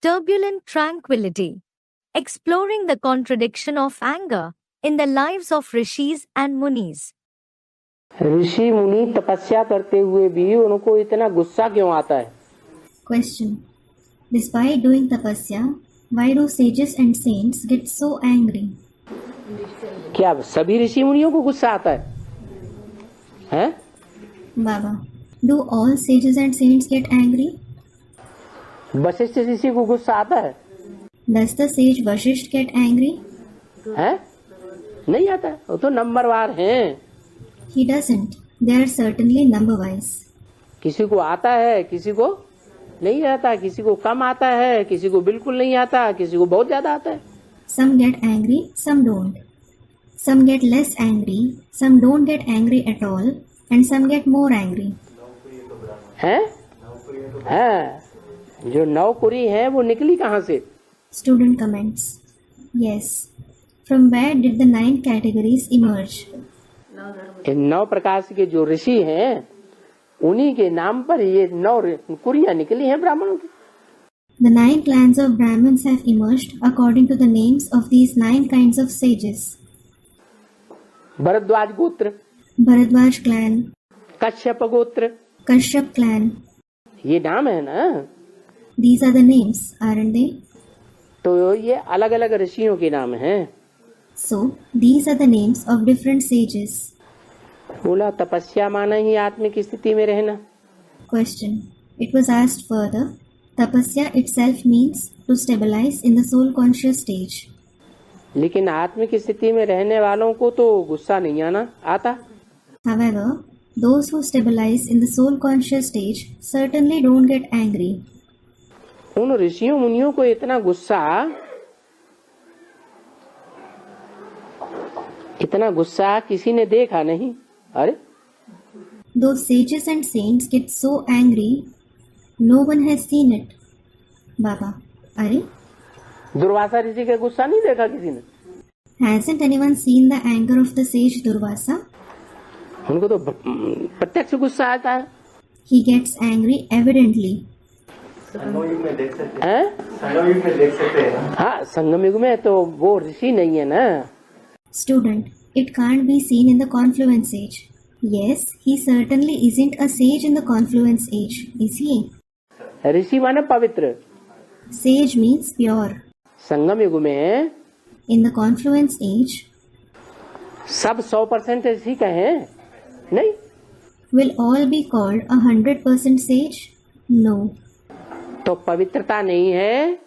turbulent tranquility, exploring the contradiction of anger in the lives of rishis and munis. ऋषि मुनि तपस्या करते हुए भी उनको इतना गुस्सा क्यों आता है? Question. Despite doing tapasya, why do sages and saints get so angry? क्या सभी ऋषि मुनियों को गुस्सा आता है? हैं? Baba, do all sages and saints get angry? Vashishtha ऋषि को गुस्सा आता है? Does the sage Vashisht get angry? हैं? नहीं आता है, वो तो नंबरवार हैं। He doesn't. They are certainly number-wise. किसी को आता है, किसी को नहीं आता, किसी को कम आता है, किसी को बिल्कुल नहीं आता, किसी को बहुत ज्यादा आता है। Some get angry, some don't. Some get less angry, some don't get angry at all, and some get more angry. हैं? हाँ, जो नौकुरी है वो निकली कहाँ से? Student comments. Yes. From where did the 9 categories emerge? इन 9 प्रकार के जो ऋषि हैं उन्हीं के नाम पर ये 9 कुरियां निकली हैं ब्राह्मणों की। The 9 clans of Brahmins have emerged according to the names of these 9 kinds of sages. Bharadwaj गोत्र, Bharadwaj clan, कश्यप गोत्र, Kashyap clan. ये नाम है ना। These are the names, aren't they? तो ये अलग अलग ऋषियों के नाम हैं। So, these are the names of different sages. बोला तपस्या माना ही आत्मिक स्थिति में रहना। Question. It was asked further, tapasya itself means to stabilize in the soul conscious stage. लेकिन आत्मिक स्थिति में रहने वालों को तो गुस्सा नहीं आना आता। However, those who stabilize in the soul conscious stage certainly don't get angry. उन ऋषियों मुनियों को इतना गुस्सा किसी ने देखा नहीं। अरे Those sages and saints get so angry, no one has seen it. Baba, अरे दुर्वासा ऋषि का गुस्सा नहीं देखा किसी ने? hasn't anyone seen the anger of the sage Durvasa? उनको तो प्रत्यक्ष गुस्सा आता है। He gets angry evidently. संगम युग में देख सकते हैं? संगम युग में देख सकते हैं। हाँ, संगम युग में तो वो ऋषि नहीं है ना। Student, it can't be seen in the confluence age. Yes, he certainly isn't a sage in the confluence age, is he? ऋषि माने पवित्र। Sage means pure. संगम युग में In the confluence age, सब 100% ऋषि का है नहीं। will all be called 100% sage? No. तो पवित्रता नहीं है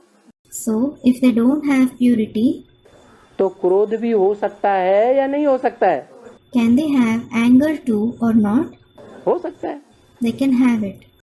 So, if they don't have purity, तो क्रोध भी हो सकता है या नहीं हो सकता है? can they have anger too or not? हो सकता है। They can have it.